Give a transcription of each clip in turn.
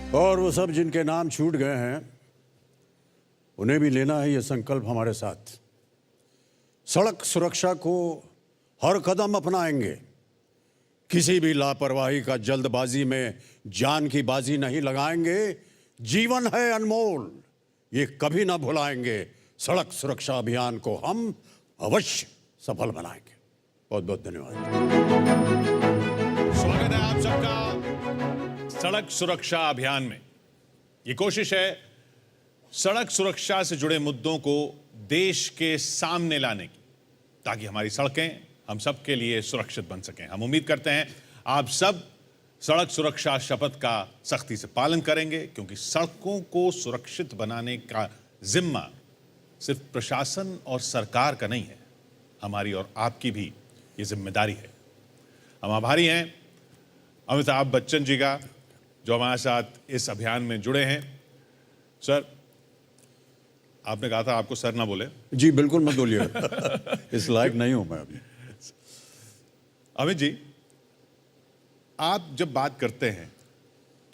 और वो सब जिनके नाम छूट गए हैं उन्हें भी लेना है ये संकल्प हमारे साथ। सड़क सुरक्षा को हर कदम अपनाएंगे। किसी भी लापरवाही का जल्दबाजी में जान की बाजी नहीं लगाएंगे। जीवन है अनमोल, ये कभी ना भुलाएंगे। सड़क सुरक्षा अभियान को हम अवश्य सफल बनाएंगे। बहुत बहुत धन्यवाद। स्वागत है आप सबका सड़क सुरक्षा अभियान में। ये कोशिश है सड़क सुरक्षा से जुड़े मुद्दों को देश के सामने लाने की, ताकि हमारी सड़कें हम सब के लिए सुरक्षित बन सकें। हम उम्मीद करते हैं आप सब सड़क सुरक्षा शपथ का सख्ती से पालन करेंगे, क्योंकि सड़कों को सुरक्षित बनाने का जिम्मा सिर्फ प्रशासन और सरकार का नहीं है, हमारी और आपकी भी ये जिम्मेदारी है। हम आभारी हैं अमिताभ बच्चन जी का, जो हमारे साथ इस अभियान में जुड़े हैं। सर, आपने कहा था आपको सर ना बोले। जी बिल्कुल मत बोलिए, इस लायक नहीं हूं मैं अभी। अमित जी, आप जब बात करते हैं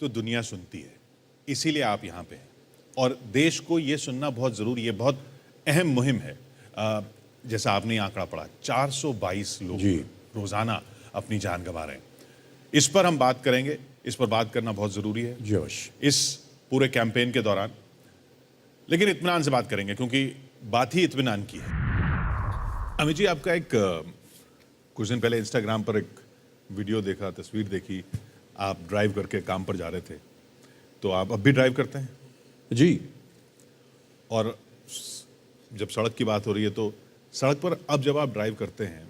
तो दुनिया सुनती है, इसीलिए आप यहाँ पे हैं और देश को ये सुनना बहुत ज़रूरी है, बहुत अहम मुहिम है। जैसा आपने आंकड़ा पढ़ा, 422 लोग रोज़ाना अपनी जान गंवा रहे हैं। इस पर हम बात करेंगे, इस पर बात करना बहुत ज़रूरी है जी अवश्य इस पूरे कैंपेन के दौरान। लेकिन इत्मीनान से बात करेंगे, क्योंकि बात ही इत्मीनान की है। अमित जी, आपका एक कुछ दिन पहले इंस्टाग्राम पर एक वीडियो देखा, तस्वीर देखी, आप ड्राइव करके काम पर जा रहे थे। तो आप अब भी ड्राइव करते हैं? जी। और जब सड़क की बात हो रही है तो सड़क पर अब जब आप ड्राइव करते हैं,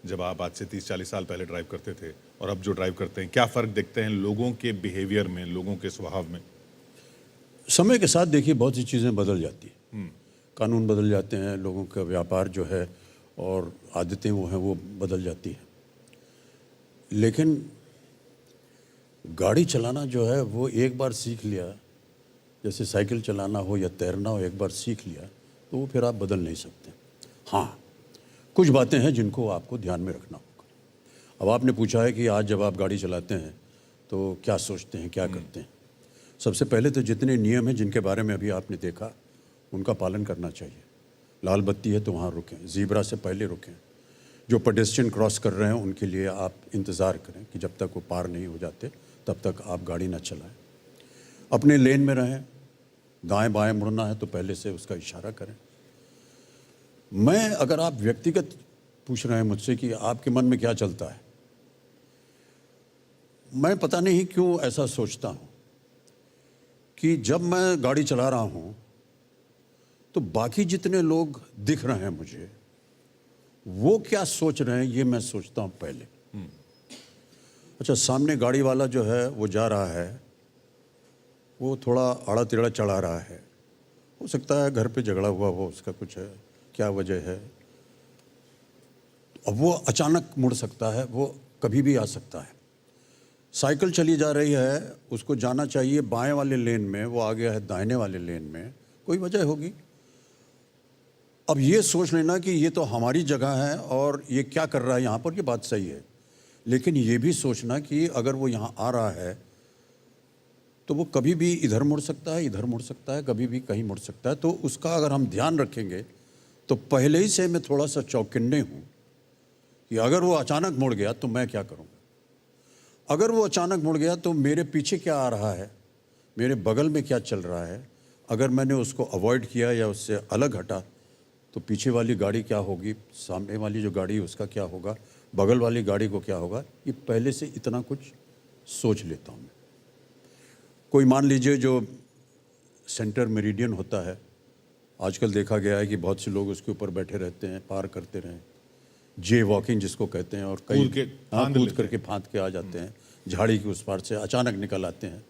जब आप आज से 30-40 साल पहले ड्राइव करते थे और अब जो ड्राइव करते हैं, क्या फ़र्क देखते हैं लोगों के बिहेवियर में, लोगों के स्वभाव में? समय के साथ देखिए बहुत सी चीज़ें बदल जाती हैं। कानून बदल जाते हैं, लोगों का व्यापार जो है और आदतें वो हैं वो बदल जाती हैं। लेकिन गाड़ी चलाना जो है वो एक बार सीख लिया, जैसे साइकिल चलाना हो या तैरना हो, एक बार सीख लिया तो वो फिर आप बदल नहीं सकते। हाँ, कुछ बातें हैं जिनको आपको ध्यान में रखना होगा। अब आपने पूछा है कि आज जब आप गाड़ी चलाते हैं तो क्या सोचते हैं, क्या करते हैं। सबसे पहले तो जितने नियम हैं जिनके बारे में अभी आपने देखा, उनका पालन करना चाहिए। लाल बत्ती है तो वहाँ रुकें, ज़ीब्रा से पहले रुकें। जो पेडेस्ट्रियन क्रॉस कर रहे हैं उनके लिए आप इंतज़ार करें कि जब तक वो पार नहीं हो जाते तब तक आप गाड़ी ना चलाएं। अपने लेन में रहें, दाएं बाएं मुड़ना है तो पहले से उसका इशारा करें। मैं अगर आप व्यक्तिगत पूछ रहे हैं मुझसे कि आपके मन में क्या चलता है, मैं पता नहीं क्यों ऐसा सोचता हूँ कि जब मैं गाड़ी चला रहा हूँ तो बाकी जितने लोग दिख रहे हैं मुझे, वो क्या सोच रहे हैं ये मैं सोचता हूँ पहले। अच्छा, सामने गाड़ी वाला जो है वो जा रहा है, वो थोड़ा आड़ा टेढ़ा चढ़ा रहा है, हो सकता है घर पे झगड़ा हुआ हो, उसका कुछ है, क्या वजह है। अब वो अचानक मुड़ सकता है, वो कभी भी आ सकता है। साइकिल चली जा रही है, उसको जाना चाहिए बाएं वाले लेन में, वो आ गया है दाहिने वाले लेन में, कोई वजह होगी। अब ये सोच लेना कि ये तो हमारी जगह है और ये क्या कर रहा है यहाँ पर, ये बात सही है। लेकिन ये भी सोचना कि अगर वो यहाँ आ रहा है तो वो कभी भी इधर मुड़ सकता है, इधर मुड़ सकता है, कभी भी कहीं मुड़ सकता है। तो उसका अगर हम ध्यान रखेंगे तो पहले ही से मैं थोड़ा सा चौकन्ने हूँ कि अगर वो अचानक मुड़ गया तो मैं क्या करूँगा। अगर वो अचानक मुड़ गया तो मेरे पीछे क्या आ रहा है, मेरे बगल में क्या चल रहा है। अगर मैंने उसको अवॉइड किया या उससे अलग हटा तो पीछे वाली गाड़ी क्या होगी, सामने वाली जो गाड़ी उसका क्या होगा, बगल वाली गाड़ी को क्या होगा, ये पहले से इतना कुछ सोच लेता हूँ मैं। कोई मान लीजिए जो सेंटर मेरिडियन होता है, आजकल देखा गया है कि बहुत से लोग उसके ऊपर बैठे रहते हैं, पार करते रहें, जे वॉकिंग जिसको कहते हैं, और कई कूद करके फांद के आ जाते हैं, झाड़ी की उस पार से अचानक निकल आते हैं।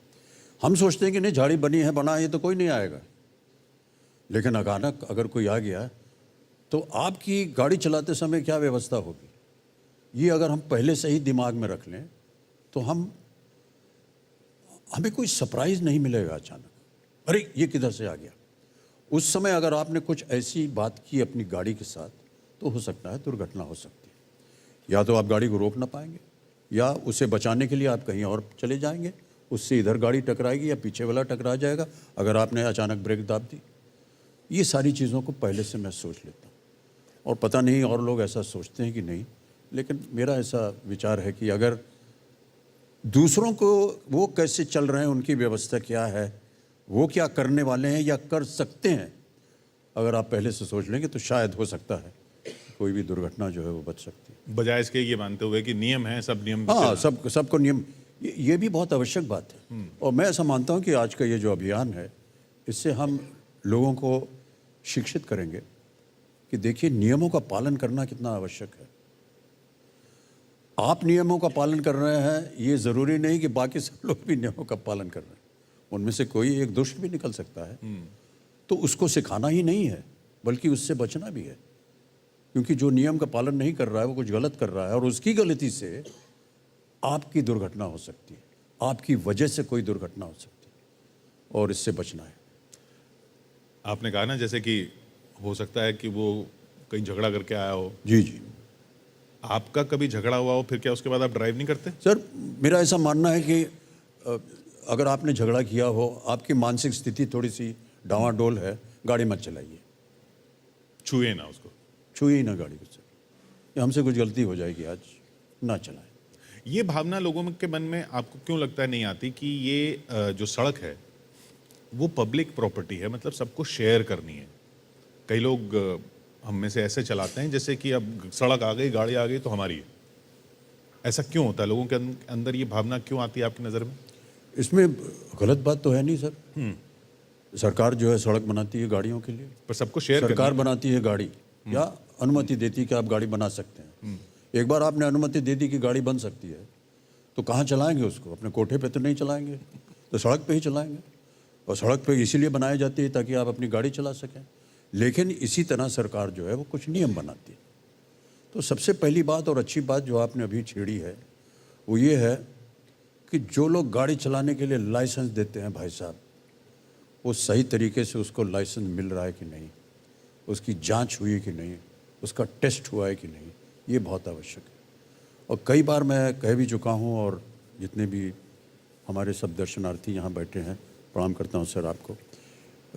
हम सोचते हैं कि नहीं झाड़ी बनी है, बना है तो कोई नहीं आएगा, लेकिन अचानक अगर कोई आ गया तो आपकी गाड़ी चलाते समय क्या व्यवस्था होगी, ये अगर हम पहले से ही दिमाग में रख लें तो हमें कोई सरप्राइज़ नहीं मिलेगा अचानक, अरे ये किधर से आ गया। उस समय अगर आपने कुछ ऐसी बात की अपनी गाड़ी के साथ तो हो सकता है दुर्घटना हो सकती है। या तो आप गाड़ी को रोक ना पाएंगे, या उसे बचाने के लिए आप कहीं और चले जाएंगे, उससे इधर गाड़ी टकराएगी या पीछे वाला टकरा जाएगा अगर आपने अचानक ब्रेक दाब दी। ये सारी चीज़ों को पहले से मैं सोच लेता हूँ, और पता नहीं और लोग ऐसा सोचते हैं कि नहीं, लेकिन मेरा ऐसा विचार है कि अगर दूसरों को वो कैसे चल रहे हैं, उनकी व्यवस्था क्या है, वो क्या करने वाले हैं या कर सकते हैं, अगर आप पहले से सोच लेंगे तो शायद हो सकता है कोई भी दुर्घटना जो है वो बच सकती है। बजाय इसके ये मानते हुए कि नियम है, सब नियम पे हाँ, चलना। सबको नियम, ये भी बहुत आवश्यक बात है। और मैं ऐसा मानता हूँ कि आज का ये जो अभियान है, इससे हम लोगों को शिक्षित करेंगे कि देखिए नियमों का पालन करना कितना आवश्यक है। आप नियमों का पालन कर रहे हैं, ये ज़रूरी नहीं कि बाकी सब लोग भी नियमों का पालन कर रहे हैं। उनमें से कोई एक दुष्ट भी निकल सकता है, तो उसको सिखाना ही नहीं है, बल्कि उससे बचना भी है। क्योंकि जो नियम का पालन नहीं कर रहा है वो कुछ गलत कर रहा है, और उसकी गलती से आपकी दुर्घटना हो सकती है, आपकी वजह से कोई दुर्घटना हो सकती है, और इससे बचना है। आपने कहा ना जैसे कि हो सकता है कि वो कहीं झगड़ा करके आया हो, जी जी आपका कभी झगड़ा हुआ हो, फिर क्या उसके बाद आप ड्राइव नहीं करते? सर, मेरा ऐसा मानना है कि अगर आपने झगड़ा किया हो, आपकी मानसिक स्थिति थोड़ी सी डावाडोल है, गाड़ी मत चलाइए, छुए ना उसको। छुइए ही ना गाड़ी को सर। हमसे कुछ गलती हो जाएगी आज, ना चलाएं। ये भावना लोगों के मन में आपको क्यों लगता है नहीं आती कि ये जो सड़क है वो पब्लिक प्रॉपर्टी है, मतलब सबको शेयर करनी है। कई लोग हम में से ऐसे चलाते हैं जैसे कि अब सड़क आ गई, गाड़ी आ गई तो हमारी है। ऐसा क्यों होता है? लोगों के अंदर ये भावना क्यों आती है आपकी नज़र में? इसमें गलत बात तो है नहीं सर। सरकार जो है सड़क बनाती है गाड़ियों के लिए, पर सबको शेयर सरकार बनाती है गाड़ी, या अनुमति देती है कि आप गाड़ी बना सकते हैं। एक बार आपने अनुमति दे दी कि गाड़ी बन सकती है, तो कहाँ चलाएंगे उसको? अपने कोठे पे तो नहीं चलाएंगे, तो सड़क पे ही चलाएंगे। और सड़क पे इसीलिए बनाई जाती है ताकि आप अपनी गाड़ी चला सकें। लेकिन इसी तरह सरकार जो है वो कुछ नियम बनाती है। तो सबसे पहली बात और अच्छी बात जो आपने अभी छेड़ी है वो ये है कि जो लोग गाड़ी चलाने के लिए लाइसेंस देते हैं भाई साहब, वो सही तरीके से उसको लाइसेंस मिल रहा है कि नहीं, उसकी जांच हुई है कि नहीं, उसका टेस्ट हुआ है कि नहीं, ये बहुत आवश्यक है। और कई बार मैं कह भी चुका हूँ, और जितने भी हमारे सब दर्शनार्थी यहाँ बैठे हैं, प्रणाम करता हूँ सर आपको।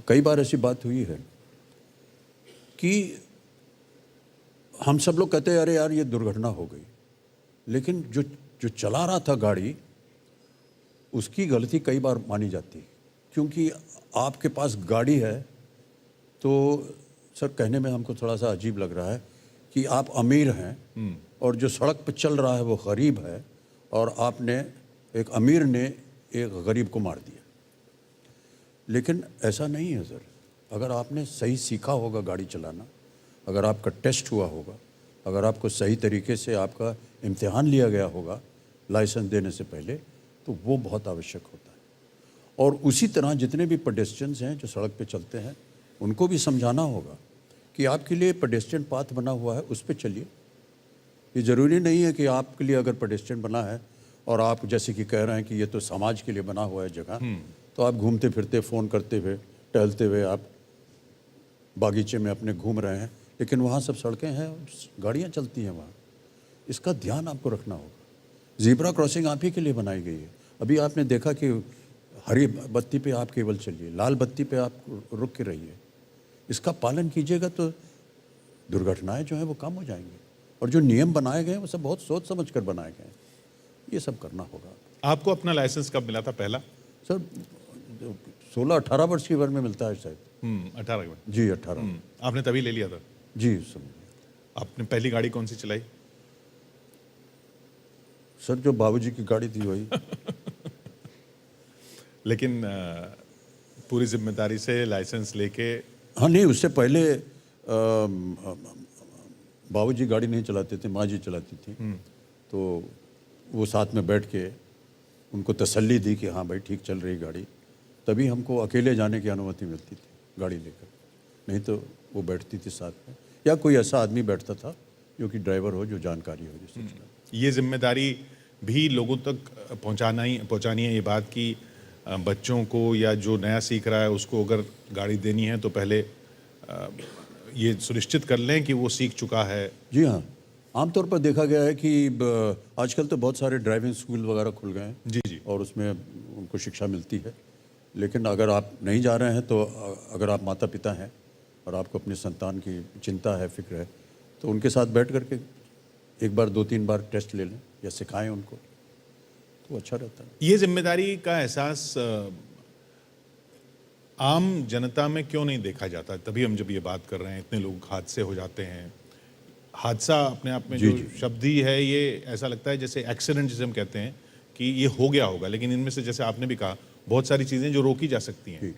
कई बार ऐसी बात हुई है कि हम सब लोग कहते हैं अरे यार ये दुर्घटना हो गई, लेकिन जो जो चला रहा था गाड़ी, उसकी गलती कई बार मानी जाती है। क्योंकि आपके पास गाड़ी है तो सर कहने में हमको थोड़ा सा अजीब लग रहा है कि आप अमीर हैं और जो सड़क पर चल रहा है वो गरीब है, और आपने एक अमीर ने एक गरीब को मार दिया। लेकिन ऐसा नहीं है सर। अगर आपने सही सीखा होगा गाड़ी चलाना, अगर आपका टेस्ट हुआ होगा, अगर आपको सही तरीके से आपका इम्तिहान लिया गया होगा लाइसेंस देने से पहले, तो वो बहुत आवश्यक होता है। और उसी तरह जितने भी पेडेस्ट्रियंस हैं जो सड़क पे चलते हैं, उनको भी समझाना होगा कि आपके लिए पेडेस्ट्रियन पाथ बना हुआ है, उस पर चलिए। ये ज़रूरी नहीं है कि आपके लिए अगर पेडेस्ट्रियन बना है और आप जैसे कि कह रहे हैं कि ये तो समाज के लिए बना हुआ है जगह, तो आप घूमते फिरते, फ़ोन करते हुए, टहलते हुए आप बागीचे में अपने घूम रहे हैं, लेकिन वहाँ सब सड़कें हैं, गाड़ियाँ चलती हैं वहाँ। इसका ध्यान आपको रखना होगा। ज़ीब्रा क्रॉसिंग आप ही के लिए बनाई गई है। अभी आपने देखा कि हरी बत्ती पे आप केवल चलिए, लाल बत्ती पे आप रुक के रहिए। इसका पालन कीजिएगा तो दुर्घटनाएं जो हैं वो कम हो जाएंगी। और जो नियम बनाए गए हैं वो सब बहुत सोच समझ कर बनाए गए हैं। ये सब करना होगा। आपको अपना लाइसेंस कब मिला था पहला? सर 16-18 वर्ष की उम्र में मिलता है शायद। 18 में? जी 18। आपने तभी ले लिया था? जी समझ। आपने पहली गाड़ी कौन सी चलाई? सर जो बाबूजी की गाड़ी थी वही। लेकिन पूरी जिम्मेदारी से लाइसेंस लेके? हाँ नहीं, उससे पहले बाबूजी गाड़ी नहीं चलाते थे, माँ जी चलाती थी। तो वो साथ में बैठ के उनको तसल्ली दी कि हाँ भाई ठीक चल रही गाड़ी, तभी हमको अकेले जाने की अनुमति मिलती थी गाड़ी लेकर। नहीं तो वो बैठती थी साथ में, या कोई ऐसा आदमी बैठता था जो कि ड्राइवर हो, जो जानकारी हो जिससे चलाए। ये जिम्मेदारी भी लोगों तक पहुंचानी है ये बात कि बच्चों को या जो नया सीख रहा है उसको अगर गाड़ी देनी है तो पहले ये सुनिश्चित कर लें कि वो सीख चुका है। जी हाँ, आमतौर पर देखा गया है कि आजकल तो बहुत सारे ड्राइविंग स्कूल वगैरह खुल गए हैं। जी जी। और उसमें उनको शिक्षा मिलती है। लेकिन अगर आप नहीं जा रहे हैं तो अगर आप माता पिता हैं और आपको अपने संतान की चिंता है, फिक्र है, तो उनके साथ बैठ करके एक बार 2-3 बार टेस्ट ले लें या सिखाएं उनको, तो अच्छा रहता है। ये जिम्मेदारी का एहसास आम जनता में क्यों नहीं देखा जाता? तभी हम जब ये बात कर रहे हैं, इतने लोग हादसे हो जाते हैं। हादसा अपने आप में जी, जो जी। शब्द ही है, ये ऐसा लगता है जैसे एक्सीडेंट जिसे हम कहते हैं कि ये हो गया होगा, लेकिन इनमें से जैसे आपने भी कहा बहुत सारी चीज़ें जो रोकी जा सकती हैं। जी।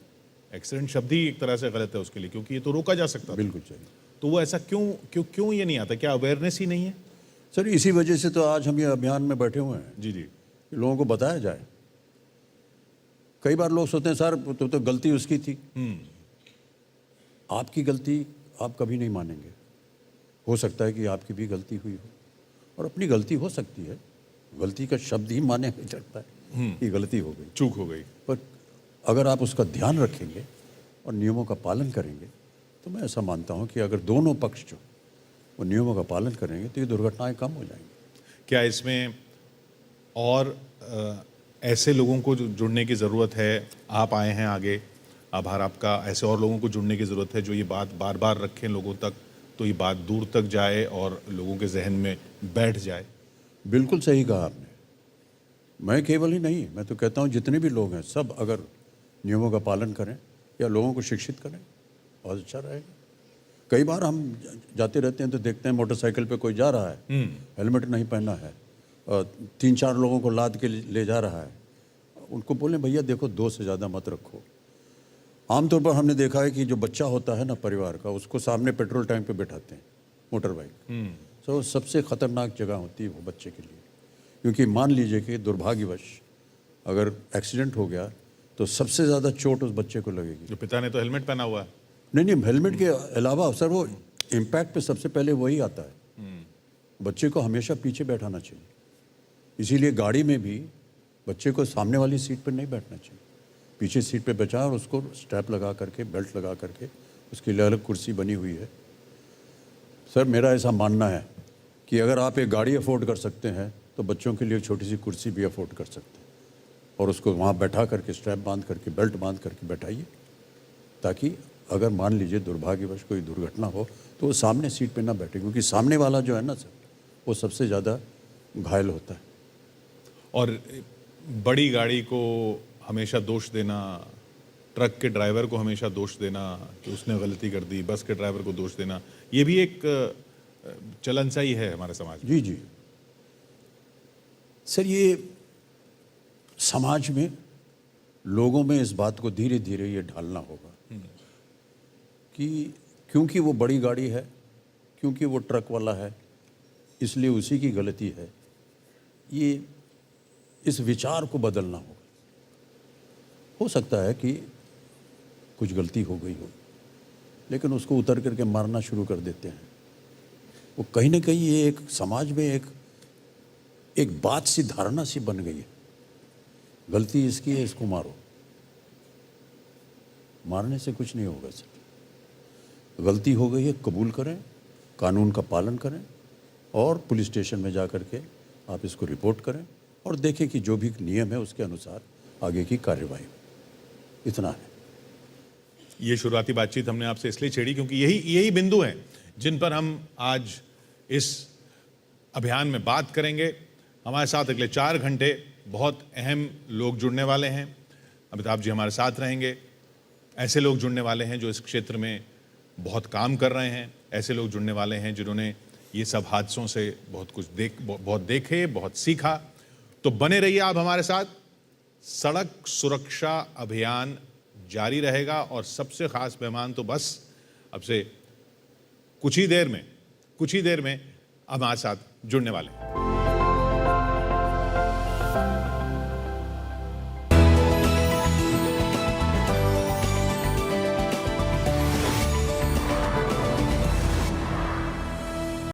एक्सीडेंट शब्द ही एक तरह से गलत है उसके लिए, क्योंकि ये तो रोका जा सकता था। बिल्कुल चाहिए। तो वो ऐसा क्यों ये नहीं आता? क्या अवेयरनेस ही नहीं है? सर इसी वजह से तो आज हम ये अभियान में बैठे हुए हैं जी जी। कि लोगों को बताया जाए। कई बार लोग सोचते हैं सर तो गलती उसकी थी। आपकी गलती आप कभी नहीं मानेंगे। हो सकता है कि आपकी भी गलती हुई हो, और अपनी गलती हो सकती है। गलती का शब्द ही माने नहीं चलता है कि गलती हो गई, चूक हो गई। पर अगर आप उसका ध्यान रखेंगे और नियमों का पालन करेंगे, तो मैं ऐसा मानता हूं कि अगर दोनों पक्ष जो वो नियमों का पालन करेंगे तो ये दुर्घटनाएं कम हो जाएंगी। क्या इसमें और ऐसे लोगों को जुड़ने की ज़रूरत है? आप आए हैं आगे, आभार आपका। ऐसे और लोगों को जुड़ने की ज़रूरत है जो ये बात बार बार रखें लोगों तक, तो ये बात दूर तक जाए और लोगों के जहन में बैठ जाए। बिल्कुल सही कहा आपने। मैं केवल ही नहीं, मैं तो कहता हूँ जितने भी लोग हैं सब अगर नियमों का पालन करें या लोगों को शिक्षित करें, बहुत अच्छा रहेगा। कई बार हम जाते रहते हैं तो देखते हैं मोटरसाइकिल पे कोई जा रहा है, हेलमेट नहीं पहना है और 3-4 लोगों को लाद के ले जा रहा है। उनको बोलें भैया देखो 2 से ज़्यादा मत रखो। आमतौर पर हमने देखा है कि जो बच्चा होता है ना परिवार का, उसको सामने पेट्रोल टैंक पे बैठाते हैं मोटर बाइक। तो सबसे ख़तरनाक जगह होती है वो बच्चे के लिए, क्योंकि मान लीजिए कि दुर्भाग्यवश अगर एक्सीडेंट हो गया तो सबसे ज़्यादा चोट उस बच्चे को लगेगी। जो पिता ने तो हेलमेट पहना हुआ है। नहीं, हेलमेट के अलावा सर वो इम्पैक्ट पे सबसे पहले वही आता है। बच्चे को हमेशा पीछे बैठाना चाहिए। इसीलिए गाड़ी में भी बच्चे को सामने वाली सीट पर नहीं बैठना चाहिए, पीछे सीट पे बैठा और उसको स्ट्रैप लगा करके, बेल्ट लगा करके, उसके लिए अलग कुर्सी बनी हुई है। सर मेरा ऐसा मानना है कि अगर आप एक गाड़ी अफोर्ड कर सकते हैं तो बच्चों के लिए छोटी सी कुर्सी भी अफोर्ड कर सकते हैं, और उसको वहाँ बैठा करके स्ट्रैप बांध करके, बेल्ट बांध करके बैठाइए, ताकि अगर मान लीजिए दुर्भाग्यवश कोई दुर्घटना हो तो वो सामने सीट पे ना बैठे, क्योंकि सामने वाला जो है ना सर वो सबसे ज़्यादा घायल होता है। और बड़ी गाड़ी को हमेशा दोष देना, ट्रक के ड्राइवर को हमेशा दोष देना कि उसने गलती कर दी, बस के ड्राइवर को दोष देना, ये भी एक चलन सा ही है हमारे समाज में। जी जी सर, ये समाज में लोगों में इस बात को धीरे धीरे ये ढालना होगा कि क्योंकि वो बड़ी गाड़ी है, क्योंकि वो ट्रक वाला है, इसलिए उसी की गलती है। ये इस विचार को बदलना होगा। हो सकता है कि कुछ गलती हो गई हो, लेकिन उसको उतर करके मारना शुरू कर देते हैं। वो कहीं ना कहीं ये एक समाज में एक बात सी, धारणा सी बन गई है, गलती इसकी है, इसको मारो। मारने से कुछ नहीं होगा सर। गलती हो गई है, कबूल करें, कानून का पालन करें और पुलिस स्टेशन में जा कर के आप इसको रिपोर्ट करें और देखें कि जो भी नियम है उसके अनुसार आगे की कार्यवाही। इतना है। ये शुरुआती बातचीत हमने आपसे इसलिए छेड़ी क्योंकि यही बिंदु हैं जिन पर हम आज इस अभियान में बात करेंगे। हमारे साथ अगले 4 घंटे बहुत अहम लोग जुड़ने वाले हैं। अमिताभ जी हमारे साथ रहेंगे। ऐसे लोग जुड़ने वाले हैं जो इस क्षेत्र में बहुत काम कर रहे हैं। ऐसे लोग जुड़ने वाले हैं जिन्होंने ये सब हादसों से बहुत कुछ देखे, बहुत सीखा। तो बने रहिए आप हमारे साथ। सड़क सुरक्षा अभियान जारी रहेगा और सबसे खास मेहमान तो बस अब से कुछ ही देर में हमारे साथ जुड़ने वाले हैं।